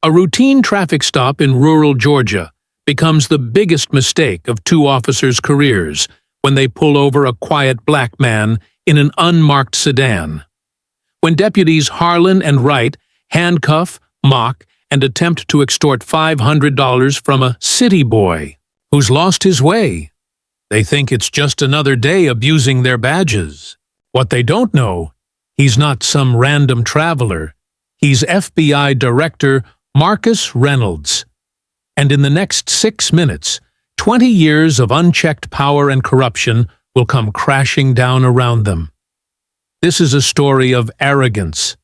A routine traffic stop in rural Georgia becomes the biggest mistake of two officers' careers when they pull over a quiet black man in an unmarked sedan. When deputies Harlan and Wright handcuff, mock, and attempt to extort $500 from a city boy who's lost his way, they think it's just another day abusing their badges. What they don't know, he's not some random traveler. He's FBI Director Marcus Reynolds. And in the next 6 minutes, 20 years of unchecked power and corruption will come crashing down around them. This is a story of arrogance,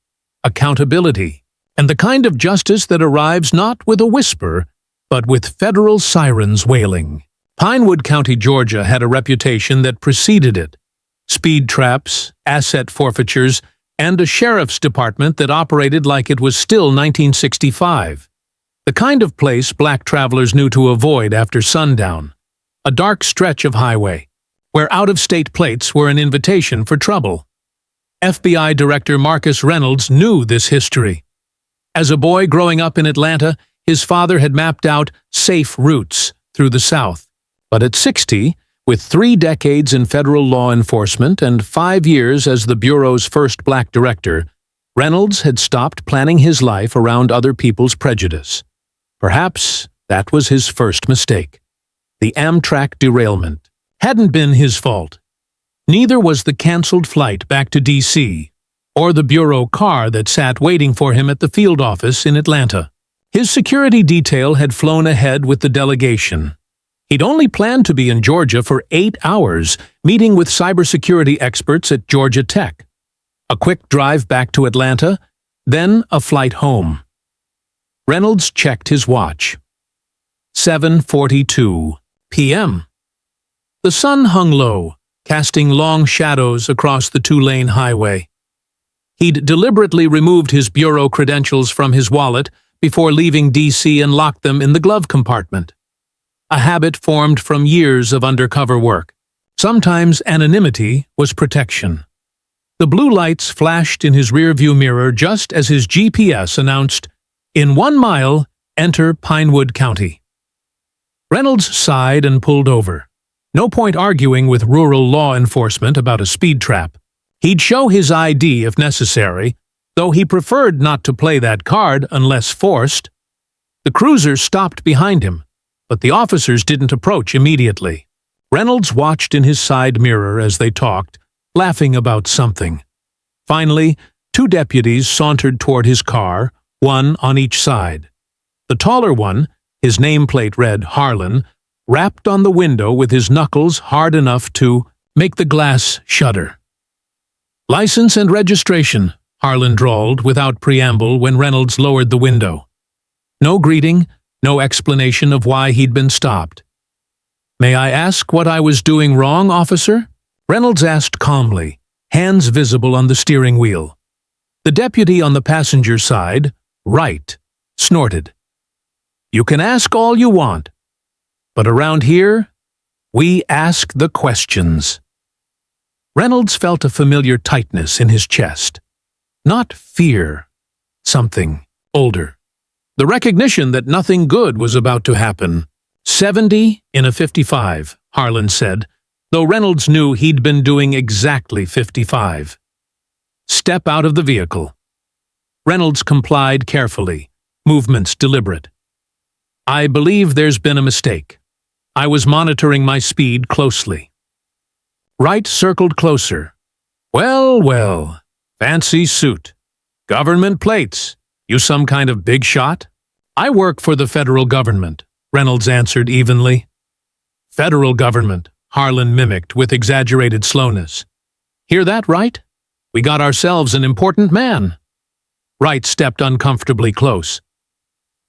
accountability, and the kind of justice that arrives not with a whisper, but with federal sirens wailing. Pinewood County, Georgia had a reputation that preceded it. Speed traps, asset forfeitures, and a sheriff's department that operated like it was still 1965. The kind of place black travelers knew to avoid after sundown. A dark stretch of highway, where out-of-state plates were an invitation for trouble. FBI Director Marcus Reynolds knew this history. As a boy growing up in Atlanta, his father had mapped out safe routes through the South. But at 60, with 3 decades in federal law enforcement and 5 years as the Bureau's first black director, Reynolds had stopped planning his life around other people's prejudice. Perhaps that was his first mistake. The Amtrak derailment hadn't been his fault. Neither was the canceled flight back to D.C., or the Bureau car that sat waiting for him at the field office in Atlanta. His security detail had flown ahead with the delegation. He'd only planned to be in Georgia for 8 hours, meeting with cybersecurity experts at Georgia Tech. A quick drive back to Atlanta, then a flight home. Reynolds checked his watch. 7:42 p.m. The sun hung low, casting long shadows across the 2-lane highway. He'd deliberately removed his bureau credentials from his wallet before leaving D.C. and locked them in the glove compartment. A habit formed from years of undercover work. Sometimes anonymity was protection. The blue lights flashed in his rearview mirror just as his GPS announced, "In 1 mile, enter Pinewood County." Reynolds sighed and pulled over. No point arguing with rural law enforcement about a speed trap. He'd show his ID if necessary, though he preferred not to play that card unless forced. The cruiser stopped behind him, but the officers didn't approach immediately. Reynolds watched in his side mirror as they talked, laughing about something. Finally, 2 deputies sauntered toward his car, one on each side. The taller one, his nameplate read Harlan, rapped on the window with his knuckles hard enough to make the glass shudder. "License and registration," Harlan drawled without preamble when Reynolds lowered the window. No greeting, no explanation of why he'd been stopped. "May I ask what I was doing wrong, officer?" Reynolds asked calmly, hands visible on the steering wheel. The deputy on the passenger side, Wright, snorted. "You can ask all you want, but around here, we ask the questions." Reynolds felt a familiar tightness in his chest. Not fear, something older. The recognition that nothing good was about to happen. 70 in a 55, Harlan said, though Reynolds knew he'd been doing exactly 55. "Step out of the vehicle." Reynolds complied carefully, movements deliberate. "I believe there's been a mistake. I was monitoring my speed closely." Wright circled closer. "Well, well, fancy suit. Government plates. You some kind of big shot?" "I work for the federal government," Reynolds answered evenly. "Federal government," Harlan mimicked with exaggerated slowness. "Hear that, Wright? We got ourselves an important man." Wright stepped uncomfortably close.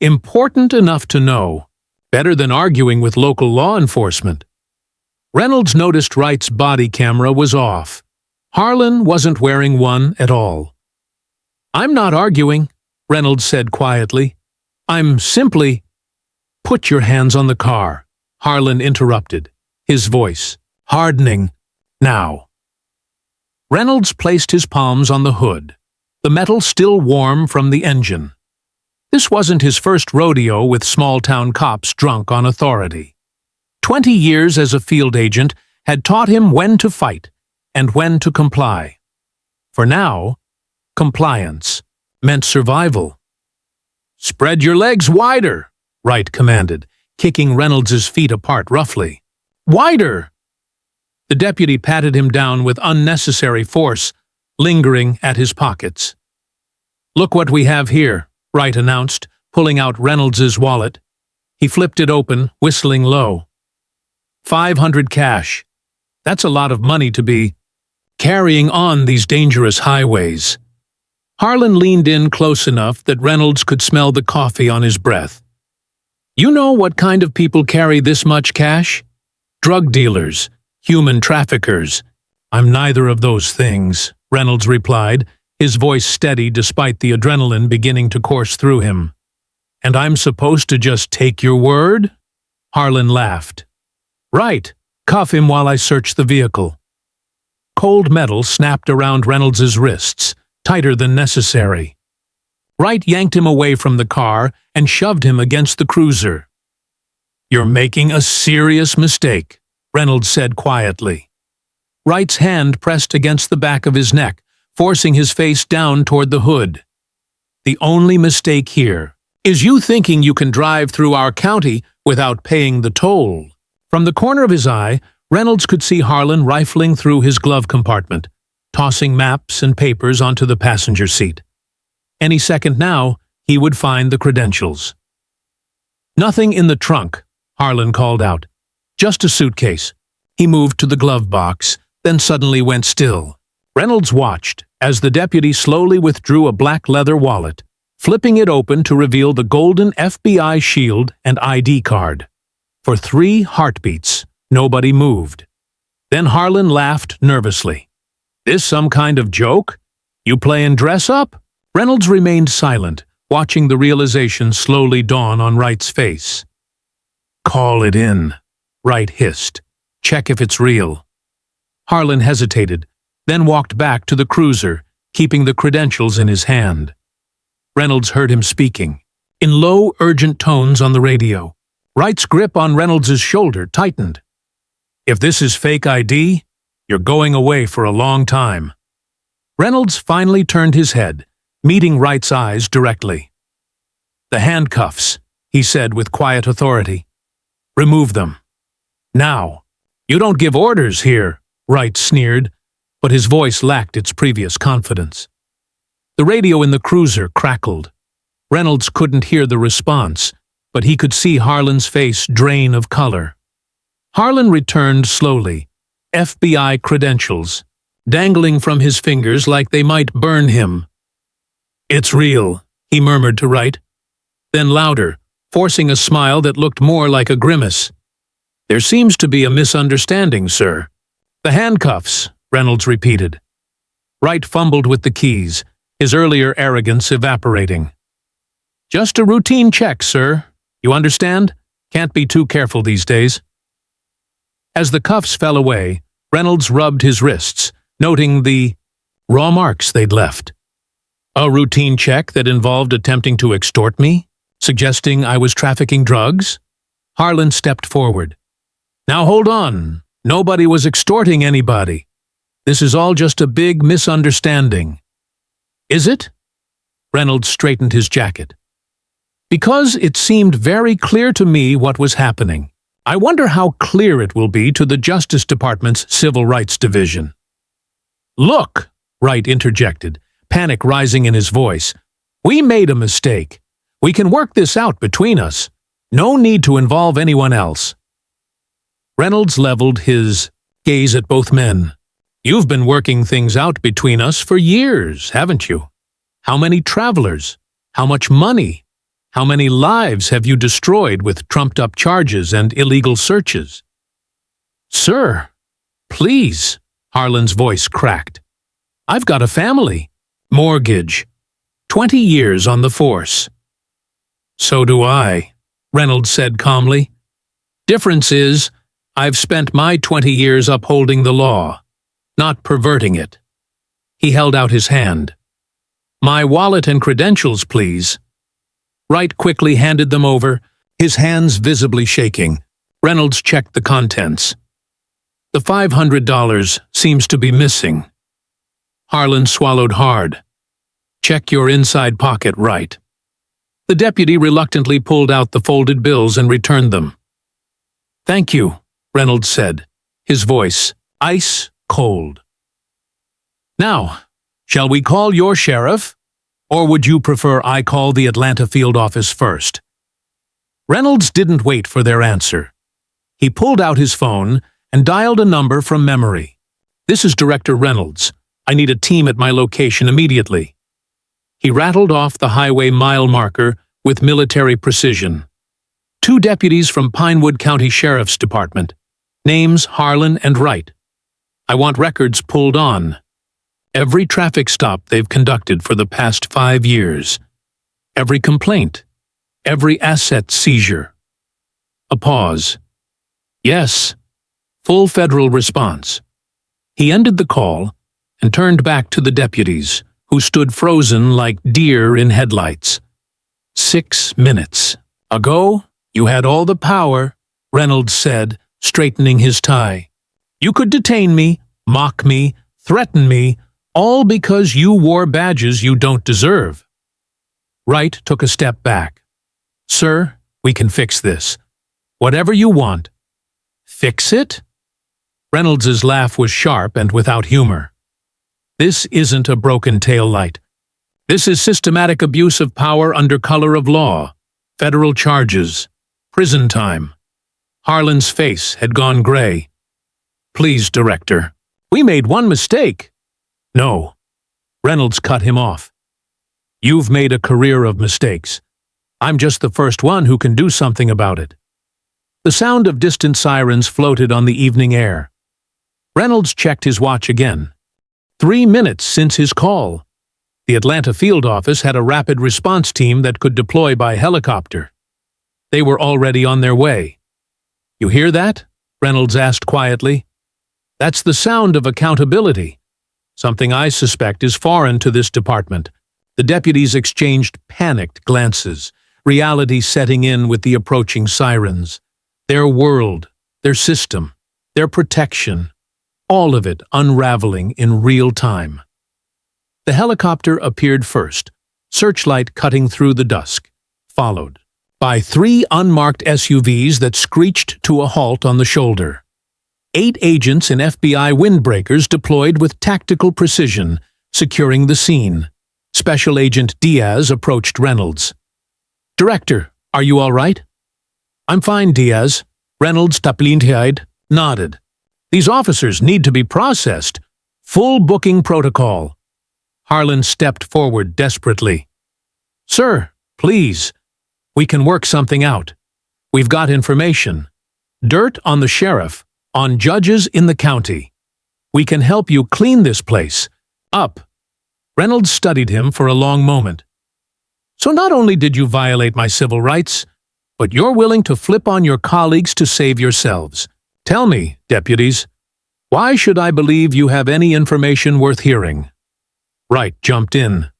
"Important enough to know. Better than arguing with local law enforcement." Reynolds noticed Wright's body camera was off. Harlan wasn't wearing one at all. "I'm not arguing," Reynolds said quietly. "I'm simply—" "Put your hands on the car," Harlan interrupted, his voice hardening. "Now." Reynolds placed his palms on the hood, the metal still warm from the engine. This wasn't his first rodeo with small-town cops drunk on authority. 20 years as a field agent had taught him when to fight and when to comply. For now, compliance meant survival. "Spread your legs wider," Wright commanded, kicking Reynolds's feet apart roughly. "Wider!" The deputy patted him down with unnecessary force, lingering at his pockets. "Look what we have here," Wright announced, pulling out Reynolds's wallet. He flipped it open, whistling low. 500 cash. That's a lot of money to be carrying on these dangerous highways. Harlan leaned in close enough that Reynolds could smell the coffee on his breath. "You know what kind of people carry this much cash? Drug dealers, human traffickers." "I'm neither of those things," Reynolds replied, his voice steady despite the adrenaline beginning to course through him. "And I'm supposed to just take your word?" Harlan laughed. "Right. Cuff him while I search the vehicle." Cold metal snapped around Reynolds's wrists, tighter than necessary. Wright yanked him away from the car and shoved him against the cruiser. "You're making a serious mistake," Reynolds said quietly. Wright's hand pressed against the back of his neck, forcing his face down toward the hood. "The only mistake here is you thinking you can drive through our county without paying the toll." From the corner of his eye, Reynolds could see Harlan rifling through his glove compartment, tossing maps and papers onto the passenger seat. Any second now, he would find the credentials. "Nothing in the trunk," Harlan called out. "Just a suitcase." He moved to the glove box, then suddenly went still. Reynolds watched as the deputy slowly withdrew a black leather wallet, flipping it open to reveal the golden FBI shield and ID card. For 3 heartbeats, nobody moved. Then Harlan laughed nervously. "This some kind of joke? You playin' dress-up?" Reynolds remained silent, watching the realization slowly dawn on Wright's face. "Call it in," Wright hissed. "Check if it's real." Harlan hesitated, then walked back to the cruiser, keeping the credentials in his hand. Reynolds heard him speaking, in low, urgent tones on the radio. Wright's grip on Reynolds's shoulder tightened. "If this is fake ID, you're going away for a long time." Reynolds finally turned his head, meeting Wright's eyes directly. "The handcuffs," he said with quiet authority. "Remove them. Now." "You don't give orders here," Wright sneered, but his voice lacked its previous confidence. The radio in the cruiser crackled. Reynolds couldn't hear the response, but he could see Harlan's face drain of color. Harlan returned slowly, FBI credentials, dangling from his fingers like they might burn him. "It's real," he murmured to Wright. Then louder, forcing a smile that looked more like a grimace. "There seems to be a misunderstanding, sir." "The handcuffs," Reynolds repeated. Wright fumbled with the keys, his earlier arrogance evaporating. "Just a routine check, sir. You understand? Can't be too careful these days." As the cuffs fell away, Reynolds rubbed his wrists, noting the raw marks they'd left. "A routine check that involved attempting to extort me? Suggesting I was trafficking drugs?" Harlan stepped forward. "Now hold on. Nobody was extorting anybody. This is all just a big misunderstanding." "Is it?" Reynolds straightened his jacket. "Because it seemed very clear to me what was happening. I wonder how clear it will be to the Justice Department's Civil Rights Division." "Look," Wright interjected, panic rising in his voice. "We made a mistake. We can work this out between us. No need to involve anyone else." Reynolds leveled his gaze at both men. "You've been working things out between us for years, haven't you? How many travelers? How much money? How many lives have you destroyed with trumped-up charges and illegal searches?" "Sir, please," Harlan's voice cracked. "I've got a family. Mortgage. 20 years on the force." "So do I," Reynolds said calmly. "Difference is, I've spent my 20 years upholding the law, not perverting it." He held out his hand. "My wallet and credentials, please." Wright quickly handed them over, his hands visibly shaking. Reynolds checked the contents. The $500 seems to be missing. Harlan swallowed hard. Check your inside pocket, Wright. The deputy reluctantly pulled out the folded bills and returned them. Thank you, Reynolds said, his voice ice cold. Now, shall we call your sheriff? Or would you prefer I call the Atlanta field office first? Reynolds didn't wait for their answer. He pulled out his phone and dialed a number from memory. This is Director Reynolds. I need a team at my location immediately. He rattled off the highway mile marker with military precision. 2 deputies from Pinewood County Sheriff's Department. Names Harlan and Wright. I want records pulled on every traffic stop they've conducted for the past 5 years. Every complaint. Every asset seizure. A pause. Yes. Full federal response. He ended the call and turned back to the deputies, who stood frozen like deer in headlights. 6 minutes ago, you had all the power, Reynolds said, straightening his tie. You could detain me, mock me, threaten me, all because you wore badges you don't deserve. Wright took a step back. Sir, we can fix this. Whatever you want. Fix it? Reynolds's laugh was sharp and without humor. This isn't a broken taillight. This is systematic abuse of power under color of law. Federal charges. Prison time. Harlan's face had gone gray. Please, Director. We made one mistake. No. Reynolds cut him off. You've made a career of mistakes. I'm just the first one who can do something about it. The sound of distant sirens floated on the evening air. Reynolds checked his watch again. 3 minutes since his call. The Atlanta field office had a rapid response team that could deploy by helicopter. They were already on their way. You hear that? Reynolds asked quietly. That's the sound of accountability. Something I suspect is foreign to this department. The deputies exchanged panicked glances, reality setting in with the approaching sirens. Their world, their system, their protection, all of it unraveling in real time. The helicopter appeared first, searchlight cutting through the dusk, followed by 3 unmarked SUVs that screeched to a halt on the shoulder. 8 agents in FBI windbreakers deployed with tactical precision, securing the scene. Special Agent Diaz approached Reynolds. Director, are you all right? I'm fine, Diaz. Reynolds Taplintheid nodded. These officers need to be processed. Full booking protocol. Harlan stepped forward desperately. Sir, please. We can work something out. We've got information. Dirt on the sheriff. On judges in the county. We can help you clean this place up. Reynolds studied him for a long moment. So not only did you violate my civil rights, but you're willing to flip on your colleagues to save yourselves. Tell me, deputies, why should I believe you have any information worth hearing? Wright jumped in.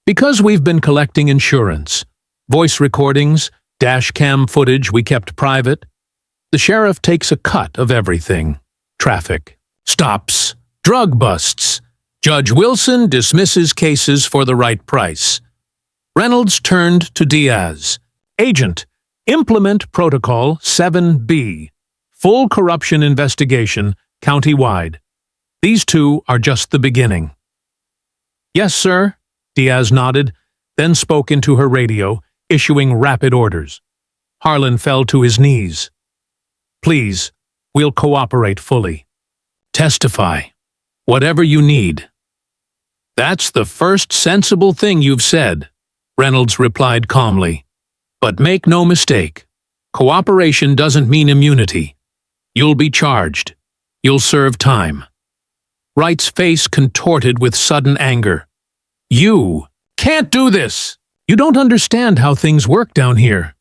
Because we've been collecting insurance, voice recordings, dash cam footage we kept private. The sheriff takes a cut of everything. Traffic, stops, drug busts. Judge Wilson dismisses cases for the right price. Reynolds turned to Diaz. Agent, implement Protocol 7B. Full corruption investigation, county-wide. These 2 are just the beginning. Yes, sir, Diaz nodded, then spoke into her radio, issuing rapid orders. Harlan fell to his knees. Please, we'll cooperate fully. Testify. Whatever you need. That's the first sensible thing you've said, Reynolds replied calmly. But make no mistake. Cooperation doesn't mean immunity. You'll be charged. You'll serve time. Wright's face contorted with sudden anger. You can't do this! You don't understand how things work down here.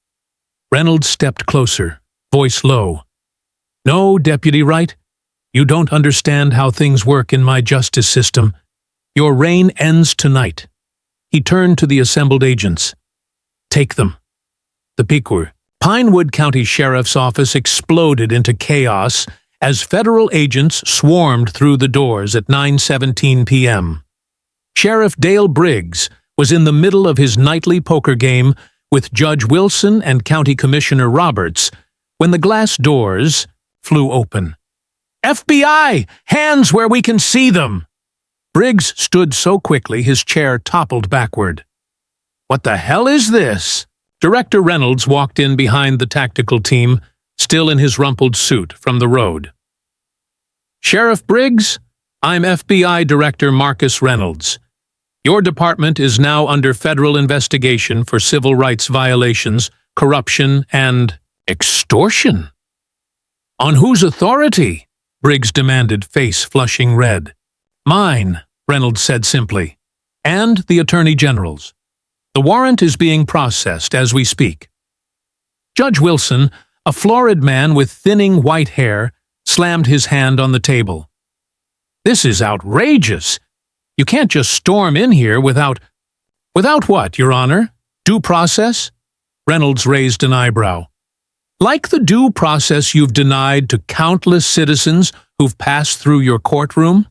Reynolds stepped closer, voice low. No, Deputy Wright, you don't understand how things work in my justice system. Your reign ends tonight. He turned to the assembled agents. Take them. The Piqua. Pinewood County Sheriff's Office exploded into chaos as federal agents swarmed through the doors at 9:17 p.m. Sheriff Dale Briggs was in the middle of his nightly poker game with Judge Wilson and County Commissioner Roberts when the glass doors flew open. FBI! Hands where we can see them! Briggs stood so quickly his chair toppled backward. What the hell is this? Director Reynolds walked in behind the tactical team, still in his rumpled suit, from the road. Sheriff Briggs, I'm FBI Director Marcus Reynolds. Your department is now under federal investigation for civil rights violations, corruption, and extortion. On whose authority? Briggs demanded, face flushing red. Mine, Reynolds said simply, and the Attorney General's. The warrant is being processed as we speak. Judge Wilson, a florid man with thinning white hair, slammed his hand on the table. This is outrageous. You can't just storm in here without... Without what, Your Honor? Due process? Reynolds raised an eyebrow. Like the due process you've denied to countless citizens who've passed through your courtroom?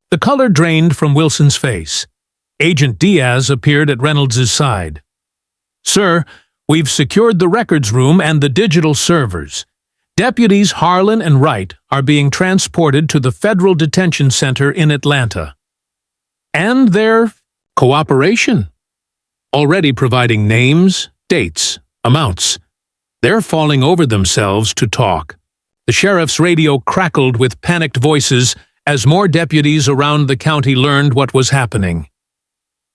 The color drained from Wilson's face. Agent Diaz appeared at Reynolds' side. Sir, we've secured the records room and the digital servers. Deputies Harlan and Wright are being transported to the Federal Detention Center in Atlanta. And their cooperation. Already providing names, dates, amounts. They're falling over themselves to talk. The sheriff's radio crackled with panicked voices as more deputies around the county learned what was happening.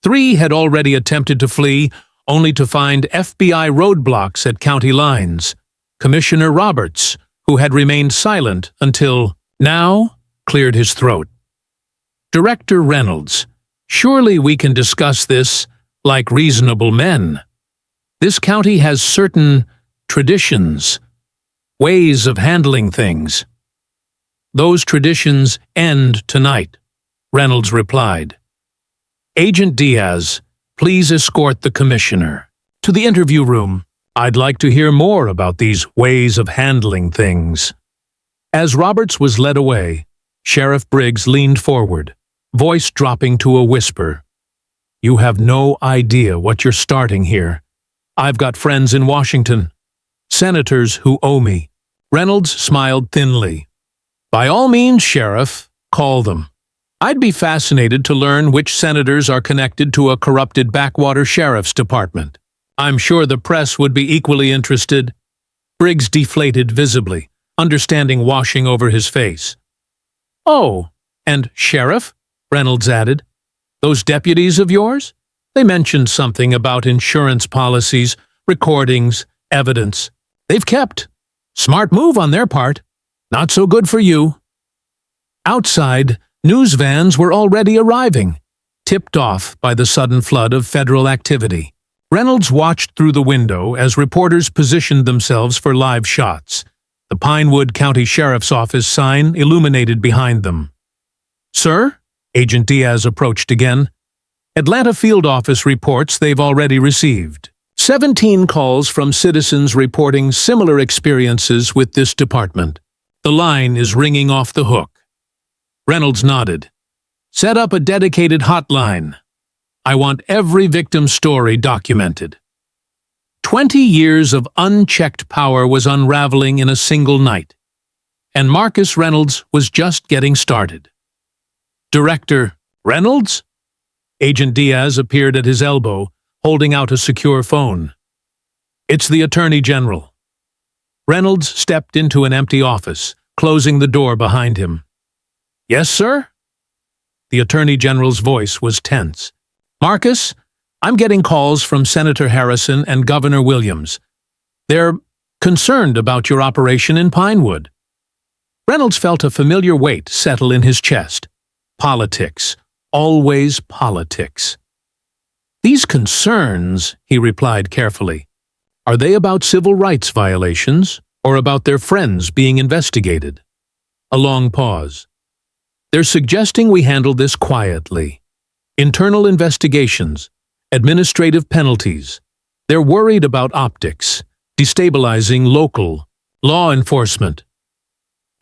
3 had already attempted to flee, only to find FBI roadblocks at county lines. Commissioner Roberts, who had remained silent until now, cleared his throat. Director Reynolds, surely we can discuss this like reasonable men. This county has certain traditions, ways of handling things. Those traditions end tonight, Reynolds replied. Agent Diaz, please escort the commissioner to the interview room. I'd like to hear more about these ways of handling things. As Roberts was led away, Sheriff Briggs leaned forward, voice dropping to a whisper. You have no idea what you're starting here. I've got friends in Washington, senators who owe me. Reynolds smiled thinly. By all means, Sheriff, call them. I'd be fascinated to learn which senators are connected to a corrupted backwater sheriff's department. I'm sure the press would be equally interested. Briggs deflated visibly, understanding washing over his face. Oh, and Sheriff? Reynolds added. Those deputies of yours? They mentioned something about insurance policies, recordings, evidence. They've kept. Smart move on their part. Not so good for you. Outside, news vans were already arriving, tipped off by the sudden flood of federal activity. Reynolds watched through the window as reporters positioned themselves for live shots, the Pinewood County Sheriff's Office sign illuminated behind them. Sir? Agent Diaz approached again. Atlanta Field Office reports they've already received 17 calls from citizens reporting similar experiences with this department. The line is ringing off the hook. Reynolds nodded. Set up a dedicated hotline. I want every victim's story documented. 20 years of unchecked power was unraveling in a single night, and Marcus Reynolds was just getting started. Director Reynolds? Agent Diaz appeared at his elbow, holding out a secure phone. It's the Attorney General. Reynolds stepped into an empty office, closing the door behind him. Yes, sir? The Attorney General's voice was tense. Marcus, I'm getting calls from Senator Harrison and Governor Williams. They're concerned about your operation in Pinewood. Reynolds felt a familiar weight settle in his chest. Politics. Always politics. These concerns, he replied carefully, are they about civil rights violations or about their friends being investigated? A long pause. They're suggesting we handle this quietly. Internal investigations, administrative penalties. They're worried about optics, destabilizing local law enforcement.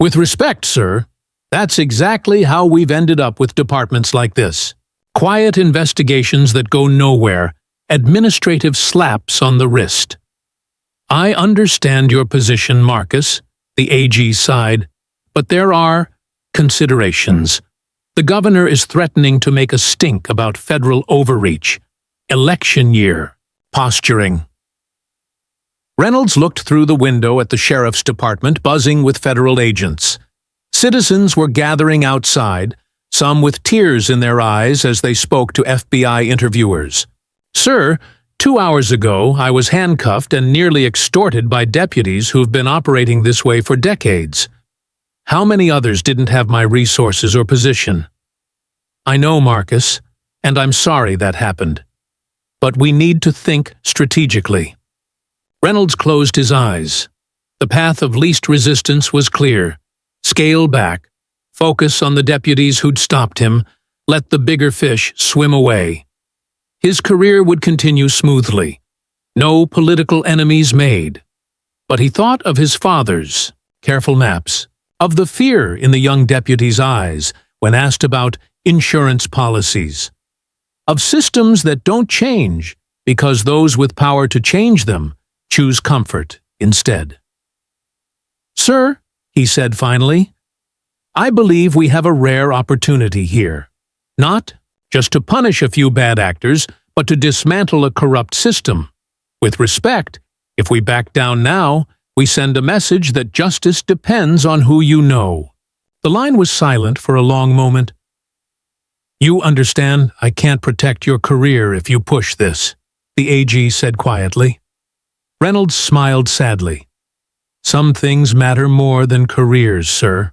With respect, sir, that's exactly how we've ended up with departments like this. Quiet investigations that go nowhere, administrative slaps on the wrist. I understand your position, Marcus, the AG sighed, but there are considerations. The governor is threatening to make a stink about federal overreach, election year, posturing. Reynolds looked through the window at the sheriff's department, buzzing with federal agents. Citizens were gathering outside, some with tears in their eyes as they spoke to FBI interviewers. Sir, 2 hours ago I was handcuffed and nearly extorted by deputies who've been operating this way for decades. How many others didn't have my resources or position? I know, Marcus, and I'm sorry that happened. But we need to think strategically. Reynolds closed his eyes. The path of least resistance was clear. Scale back. Focus on the deputies who'd stopped him. Let the bigger fish swim away. His career would continue smoothly. No political enemies made. But he thought of his father's careful maps, of the fear in the young deputy's eyes when asked about insurance policies, of systems that don't change because those with power to change them choose comfort instead. Sir, he said finally, I believe we have a rare opportunity here. Not just to punish a few bad actors, but to dismantle a corrupt system. With respect, if we back down now, we send a message that justice depends on who you know. The line was silent for a long moment. You understand I can't protect your career if you push this, the AG said quietly. Reynolds smiled sadly. Some things matter more than careers, sir.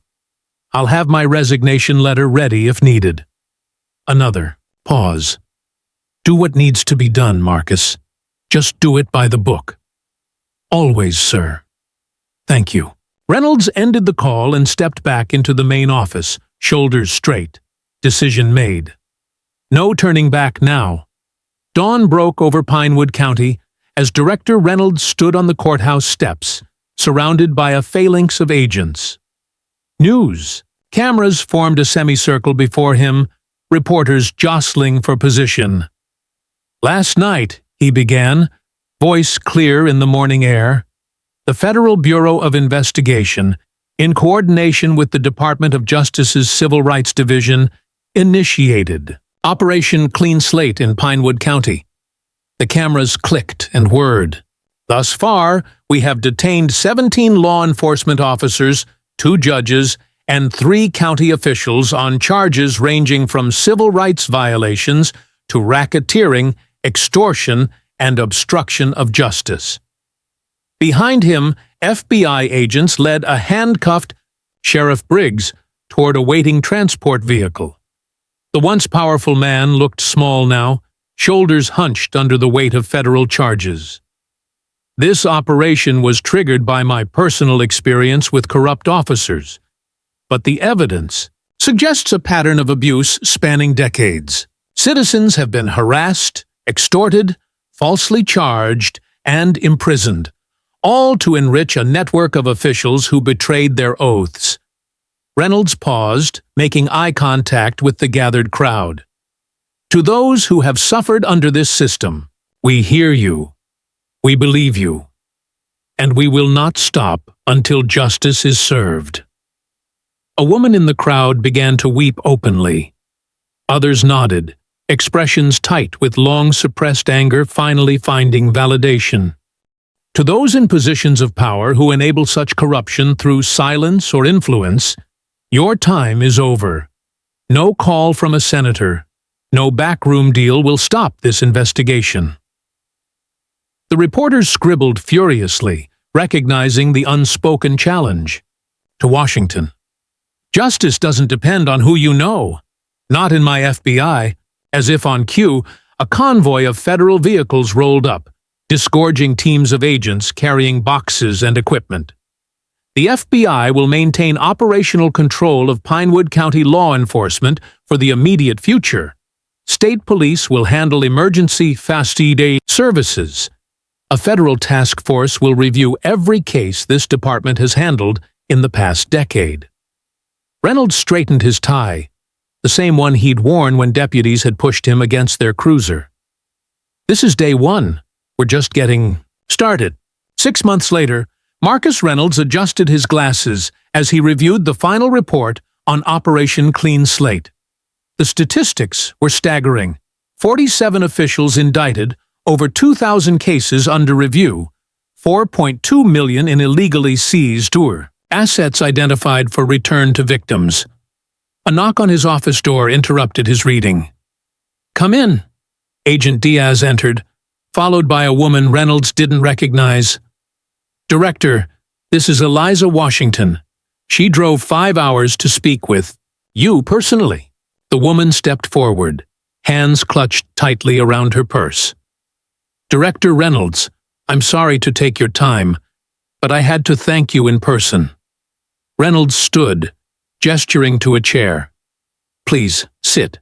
I'll have my resignation letter ready if needed. Another pause. Do what needs to be done, Marcus. Just do it by the book. Always, sir. Thank you. Reynolds ended the call and stepped back into the main office, shoulders straight. Decision made. No turning back now. Dawn broke over Pinewood County as Director Reynolds stood on the courthouse steps, surrounded by a phalanx of agents. News. Cameras formed a semicircle before him, reporters jostling for position. Last night, he began, voice clear in the morning air, the Federal Bureau of Investigation, in coordination with the Department of Justice's Civil Rights Division, initiated Operation Clean Slate in Pinewood County. The cameras clicked and whirred. Thus far, we have detained 17 law enforcement officers, 2 judges, and 3 county officials on charges ranging from civil rights violations to racketeering, extortion, and obstruction of justice. Behind him, FBI agents led a handcuffed Sheriff Briggs toward a waiting transport vehicle. The once powerful man looked small now, shoulders hunched under the weight of federal charges. This operation was triggered by my personal experience with corrupt officers, but the evidence suggests a pattern of abuse spanning decades. Citizens have been harassed, extorted, falsely charged, and imprisoned, all to enrich a network of officials who betrayed their oaths. Reynolds paused, making eye contact with the gathered crowd. To those who have suffered under this system, we hear you, we believe you, and we will not stop until justice is served. A woman in the crowd began to weep openly. Others nodded, expressions tight with long-suppressed anger finally finding validation. To those in positions of power who enable such corruption through silence or influence, your time is over. No call from a senator, no backroom deal will stop this investigation. The reporters scribbled furiously, recognizing the unspoken challenge. To Washington. Justice doesn't depend on who you know. Not in my FBI. As if on cue, a convoy of federal vehicles rolled up, disgorging teams of agents carrying boxes and equipment. The FBI will maintain operational control of Pinewood County law enforcement for the immediate future. State police will handle emergency fast-day services, A federal task force will review every case this department has handled in the past decade. Reynolds straightened his tie, the same one he'd worn when deputies had pushed him against their cruiser. This is day one. We're just getting started. 6 months later, Marcus Reynolds adjusted his glasses as he reviewed the final report on Operation Clean Slate. The statistics were staggering. 47 officials indicted, over 2,000 cases under review, 4.2 million in illegally seized assets identified for return to victims. A knock on his office door interrupted his reading. "Come in." Agent Diaz entered, followed by a woman Reynolds didn't recognize. "Director, this is Eliza Washington. She drove 5 hours to speak with you personally." The woman stepped forward, hands clutched tightly around her purse. "Director Reynolds, I'm sorry to take your time, but I had to thank you in person." Reynolds stood, gesturing to a chair. "Please, sit.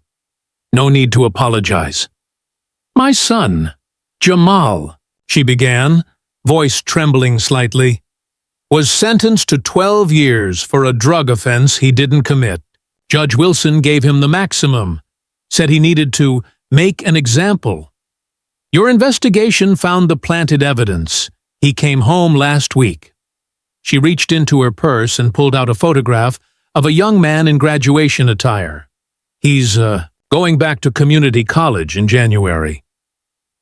No need to apologize." "My son, Jamal," she began, voice trembling slightly, "was sentenced to 12 years for a drug offense he didn't commit. Judge Wilson gave him the maximum, said he needed to make an example. Your investigation found the planted evidence. He came home last week." She reached into her purse and pulled out a photograph of a young man in graduation attire. "He's going back to community college in January."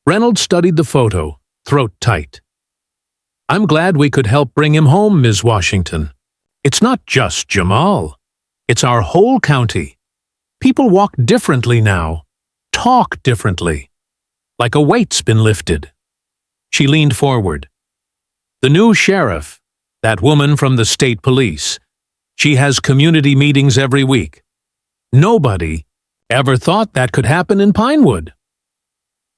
Reynolds studied the photo, throat tight. "I'm glad we could help bring him home, Ms. Washington. It's not just Jamal. It's our whole county. People walk differently now, talk differently, like a weight's been lifted." She leaned forward. "The new sheriff, that woman from the state police, she has community meetings every week. Nobody ever thought that could happen in Pinewood."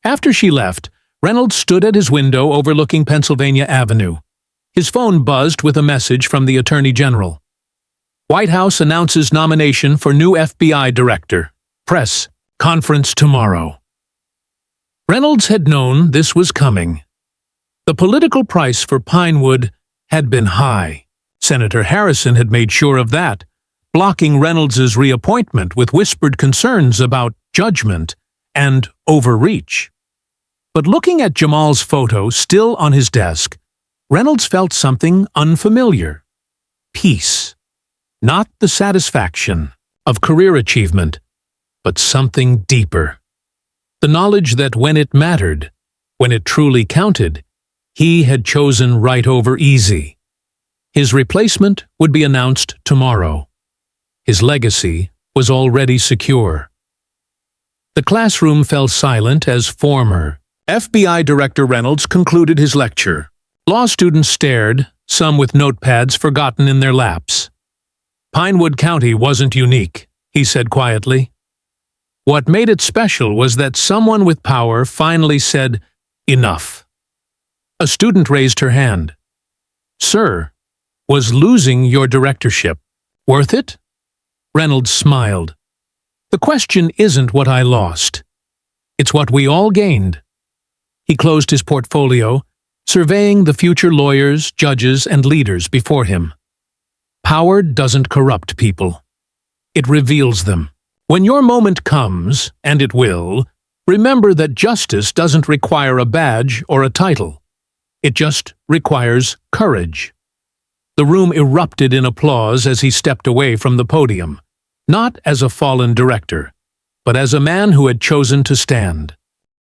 After she left, Reynolds stood at his window overlooking Pennsylvania Avenue. His phone buzzed with a message from the Attorney General. "White House announces nomination for new FBI director. Press conference tomorrow." Reynolds had known this was coming. The political price for Pinewood had been high. Senator Harrison had made sure of that, blocking Reynolds's reappointment with whispered concerns about judgment and overreach. But looking at Jamal's photo still on his desk, Reynolds felt something unfamiliar. Peace. Not the satisfaction of career achievement, but something deeper. The knowledge that when it mattered, when it truly counted, he had chosen right over easy. His replacement would be announced tomorrow. His legacy was already secure. The classroom fell silent as former FBI Director Reynolds concluded his lecture. Law students stared, some with notepads forgotten in their laps. "Pinewood County wasn't unique," he said quietly. "What made it special was that someone with power finally said, 'Enough.'" A student raised her hand. "Sir, was losing your directorship worth it?" Reynolds smiled. "The question isn't what I lost. It's what we all gained." He closed his portfolio, surveying the future lawyers, judges, and leaders before him. Power doesn't corrupt people. It reveals them. When your moment comes, and it will, remember that justice doesn't require a badge or a title. It just requires courage. The room erupted in applause as he stepped away from the podium, not as a fallen director, but as a man who had chosen to stand.